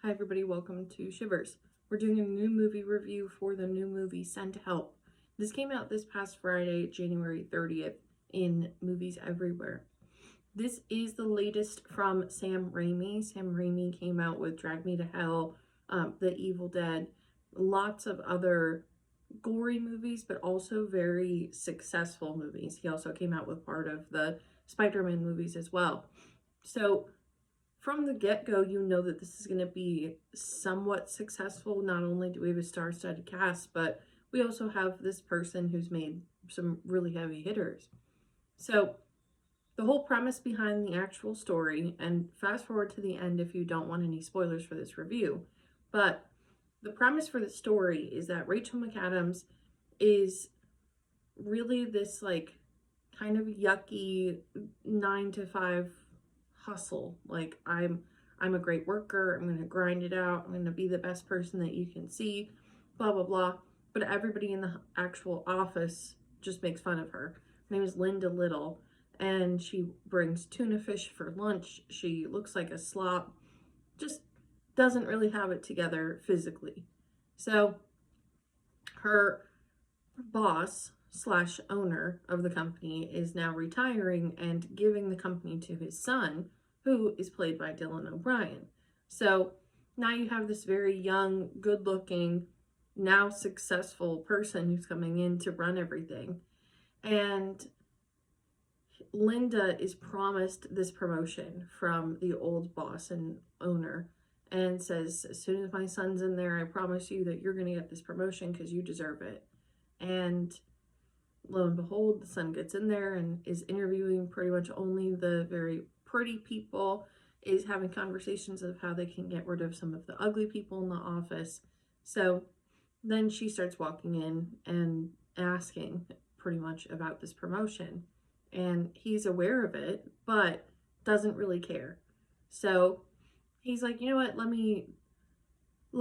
Hi everybody, welcome to Shivers. We're doing a new movie review for the new movie Send Help. This came out this past Friday, January 30th in movies everywhere. This is the latest from Sam Raimi. Sam Raimi came out with Drag Me to Hell, The Evil Dead, lots of other gory movies, but also very successful movies. He also came out with part of the Spider-Man movies as well. So from the get-go, you know that this is going to be somewhat successful. Not only do we have a star-studded cast, but we also have this person who's made some really heavy hitters. So the whole premise behind the actual story, and fast forward to the end if you don't want any spoilers for this review, but the premise for the story is that Rachel McAdams is really this like kind of yucky 9 to 5 hustle. Like I'm a great worker. I'm going to grind it out. I'm going to be the best person that you can see, blah blah blah. But everybody in the actual office just makes fun of her. Her name is Linda Little, and she brings tuna fish for lunch. She looks like a slop. Just doesn't really have it together physically. So her boss slash owner of the company is now retiring and giving the company to his son, who is played by Dylan O'Brien. So now you have this very young, good looking, now successful person who's coming in to run everything. And Linda is promised this promotion from the old boss and owner and says, as soon as my son's in there, I promise you that you're going to get this promotion because you deserve it. And lo and behold, the son gets in there and is interviewing pretty much only the very pretty people, is having conversations of how they can get rid of some of the ugly people in the office. So then she starts walking in and asking pretty much about this promotion. And he's aware of it, but doesn't really care. So he's like, you know what, let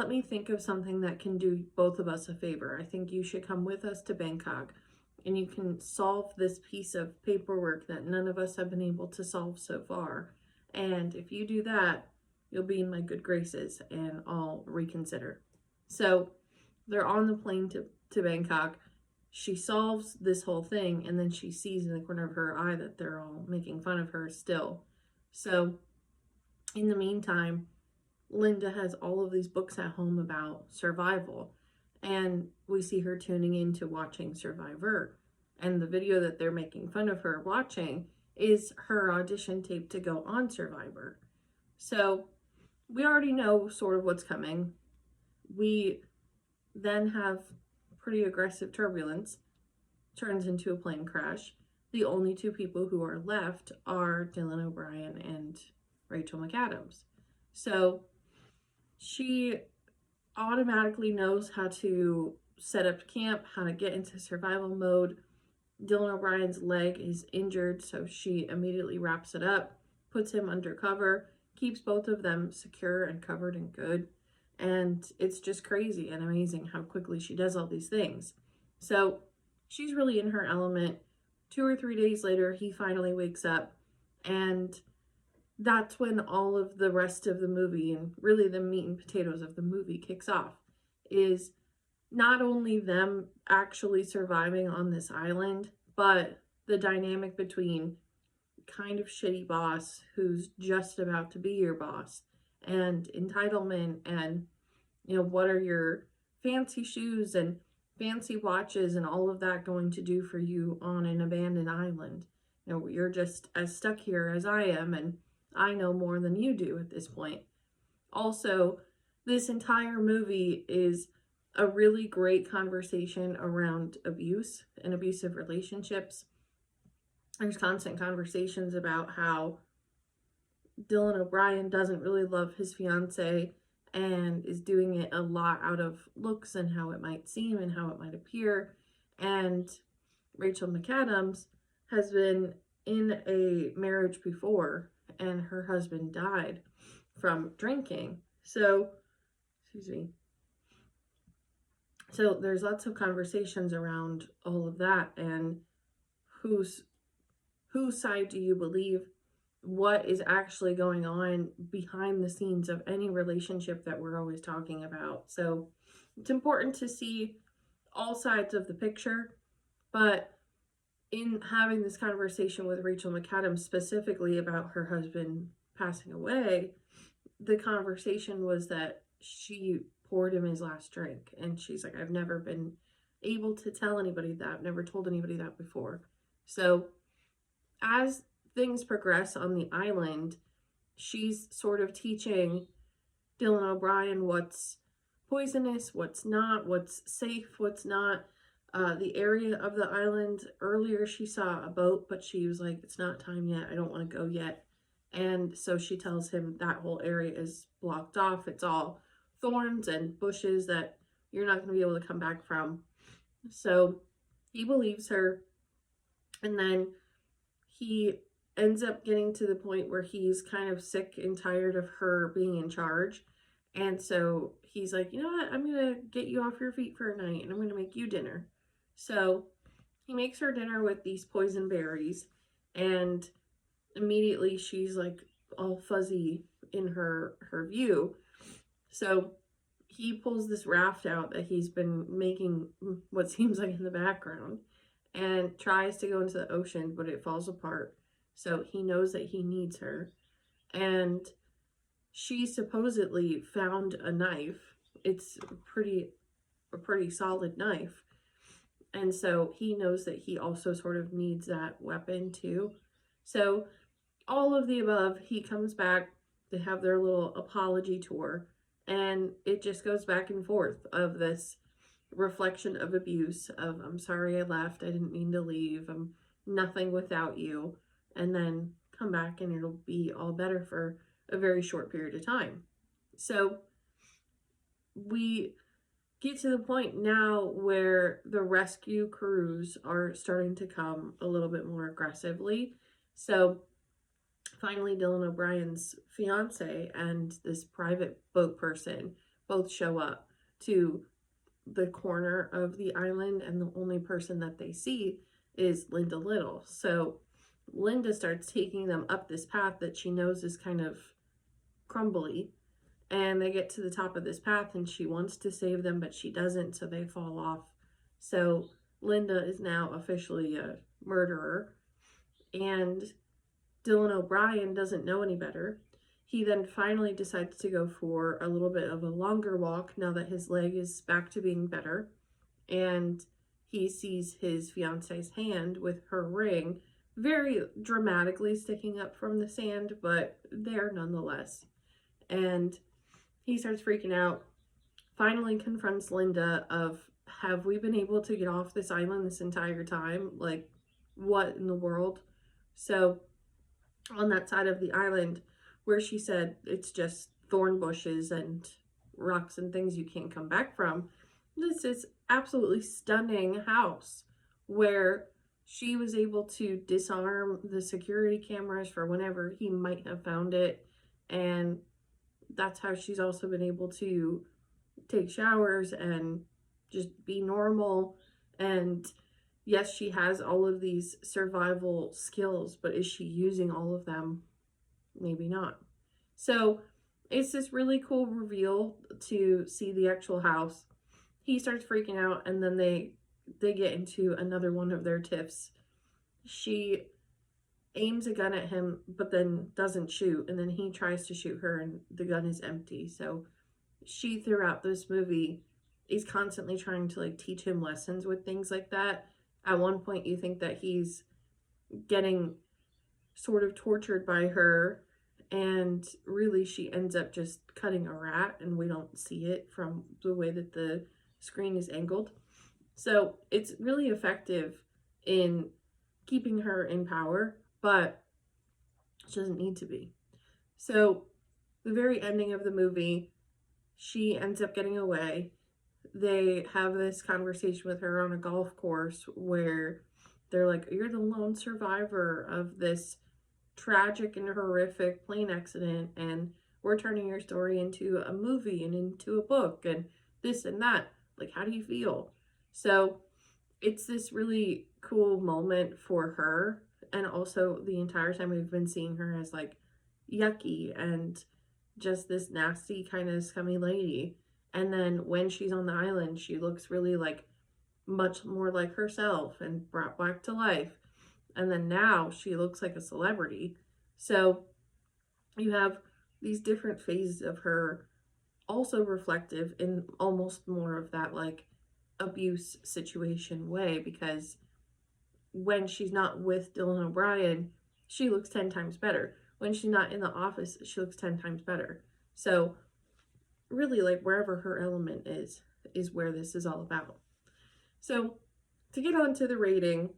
me think of something that can do both of us a favor. I think you should come with us to Bangkok and you can solve this piece of paperwork that none of us have been able to solve so far. And if you do that, you'll be in my good graces and I'll reconsider. So they're on the plane to Bangkok. She solves this whole thing, and then she sees in the corner of her eye that they're all making fun of her still. So in the meantime, Linda has all of these books at home about survival, and we see her tuning into watching Survivor. And the video that they're making fun of her watching is her audition tape to go on Survivor. So we already know sort of what's coming. We then have pretty aggressive turbulence, turns into a plane crash. The only two people who are left are Dylan O'Brien and Rachel McAdams. So she automatically knows how to set up camp, how to get into survival mode. Dylan O'Brien's leg is injured, so she immediately wraps it up, puts him under cover, keeps both of them secure and covered and good. And it's just crazy and amazing how quickly she does all these things. So she's really in her element. 2 or 3 days later, he finally wakes up, and that's when all of the rest of the movie, and really the meat and potatoes of the movie, kicks off. Is not only them actually surviving on this island, but the dynamic between kind of shitty boss who's just about to be your boss, and entitlement, and what are your fancy shoes and fancy watches and all of that going to do for you on an abandoned island? You're just as stuck here as I am, and I know more than you do at this point. Also, this entire movie is a really great conversation around abuse and abusive relationships. There's constant conversations about how Dylan O'Brien doesn't really love his fiance and is doing it a lot out of looks and how it might seem and how it might appear. And Rachel McAdams has been in a marriage before, and her husband died from drinking. So, excuse me. So there's lots of conversations around all of that, and whose side do you believe? what is actually going on behind the scenes of any relationship that we're always talking about. So it's important to see all sides of the picture, but in having this conversation with Rachel McAdams specifically about her husband passing away, the conversation was that she poured him his last drink, and she's like, I've never been able to tell anybody that, I've never told anybody that before. So as things progress on the island, she's sort of teaching Dylan O'Brien what's poisonous, what's not, what's safe, what's not. The area of the island, earlier she saw a boat, but she was like, it's not time yet, I don't want to go yet. And so she tells him that whole area is blocked off. It's all thorns and bushes that you're not going to be able to come back from. So he believes her. And then he ends up getting to the point where he's kind of sick and tired of her being in charge. And so he's like, you know what? I'm going to get you off your feet for a night and I'm going to make you dinner. So he makes her dinner with these poison berries, and immediately she's like all fuzzy in her view. So he pulls this raft out that he's been making what seems like in the background and tries to go into the ocean, but it falls apart. So he knows that he needs her. And she supposedly found a knife. It's a pretty solid knife. And so he knows that he also sort of needs that weapon too. So all of the above, he comes back, they have their little apology tour, and it just goes back and forth of this reflection of abuse of, I'm sorry I left, I didn't mean to leave, I'm nothing without you, and then come back and it'll be all better for a very short period of time. So we get to the point now where the rescue crews are starting to come a little bit more aggressively. So finally, Dylan O'Brien's fiance and this private boat person both show up to the corner of the island, and the only person that they see is Linda Little. So Linda starts taking them up this path that she knows is kind of crumbly, and they get to the top of this path and she wants to save them, but she doesn't, so they fall off. So Linda is now officially a murderer, and Dylan O'Brien doesn't know any better. He then finally decides to go for a little bit of a longer walk now that his leg is back to being better, and he sees his fiance's hand with her ring very dramatically sticking up from the sand, but there nonetheless. And he starts freaking out, finally confronts Linda of, have we been able to get off this island this entire time? Like, what in the world? So on that side of the island where she said it's just thorn bushes and rocks and things you can't come back from, this is absolutely stunning house where she was able to disarm the security cameras for whenever he might have found it, and that's how she's also been able to take showers and just be normal. And yes, she has all of these survival skills, but is she using all of them? Maybe not. So it's this really cool reveal to see the actual house. He starts freaking out, and then they get into another one of their tiffs. She aims a gun at him, but then doesn't shoot, and then he tries to shoot her, and the gun is empty. So she, throughout this movie, is constantly trying to like teach him lessons with things like that. At one point, you think that he's getting sort of tortured by her, and really she ends up just cutting a rat, and we don't see it from the way that the screen is angled. So it's really effective in keeping her in power, but she doesn't need to be. So the very ending of the movie, she ends up getting away. They have this conversation with her on a golf course where they're like, you're the lone survivor of this tragic and horrific plane accident, and we're turning your story into a movie and into a book and this and that. Like, how do you feel? So it's this really cool moment for her, And also the entire time we've been seeing her as like yucky and just this nasty kind of scummy lady. And then when she's on the island, she looks really like much more like herself and brought back to life. And then now she looks like a celebrity. So you have these different phases of her, also reflective in almost more of that like abuse situation way, because when she's not with Dylan O'Brien, she looks 10 times better. When she's not in the office, she looks 10 times better. So really, like, wherever her element is where this is all about. So to get on to the rating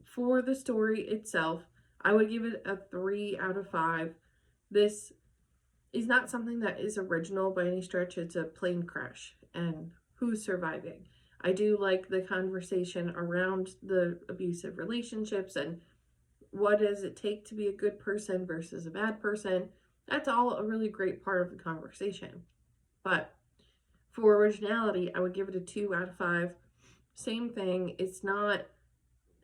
for the story itself, I would give it a 3 out of 5. This is not something that is original by any stretch. It's a plane crash and who's surviving. I do like the conversation around the abusive relationships and what does it take to be a good person versus a bad person. That's all a really great part of the conversation. But for originality, I would give it a 2 out of 5. Same thing. It's not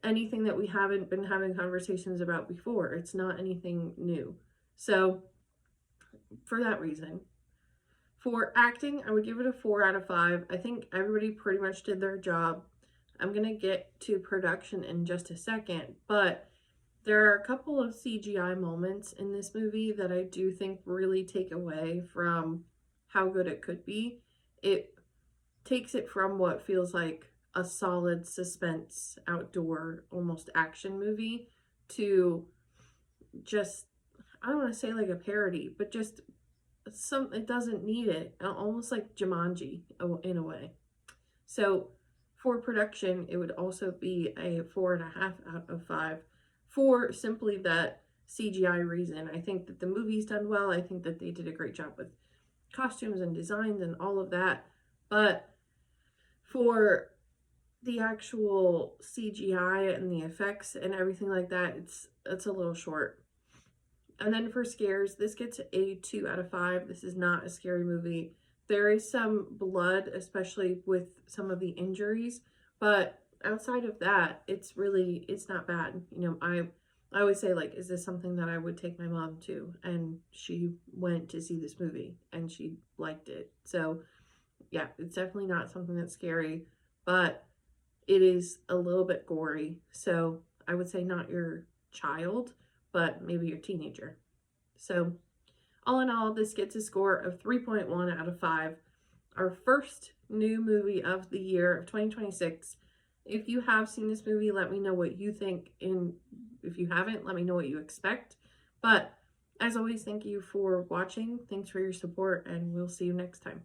anything that we haven't been having conversations about before. It's not anything new. So for that reason. For acting, I would give it a 4 out of 5. I think everybody pretty much did their job. I'm going to get to production in just a second, but there are a couple of CGI moments in this movie that I do think really take away from how good it could be. It takes it from what feels like a solid suspense, outdoor, almost action movie to just, I don't want to say like a parody, but just it doesn't need it, almost like Jumanji in a way. So for production, it would also be a 4.5 out of 5 for simply that CGI reason. I think that the movie's done well. I think that they did a great job with costumes and designs and all of that. But for the actual CGI and the effects and everything like that, it's a little short. And then for scares, this gets a 2 out of 5. This is not a scary movie. There is some blood, especially with some of the injuries, but outside of that, it's not bad. I always say, like, is this something that I would take my mom to? And she went to see this movie and she liked it. So yeah, it's definitely not something that's scary, but it is a little bit gory. So I would say not your child, but maybe your teenager. So all in all, this gets a score of 3.1 out of 5. Our first new movie of the year of 2026. If you have seen this movie, let me know what you think. And if you haven't, let me know what you expect. But as always, thank you for watching. Thanks for your support, and we'll see you next time.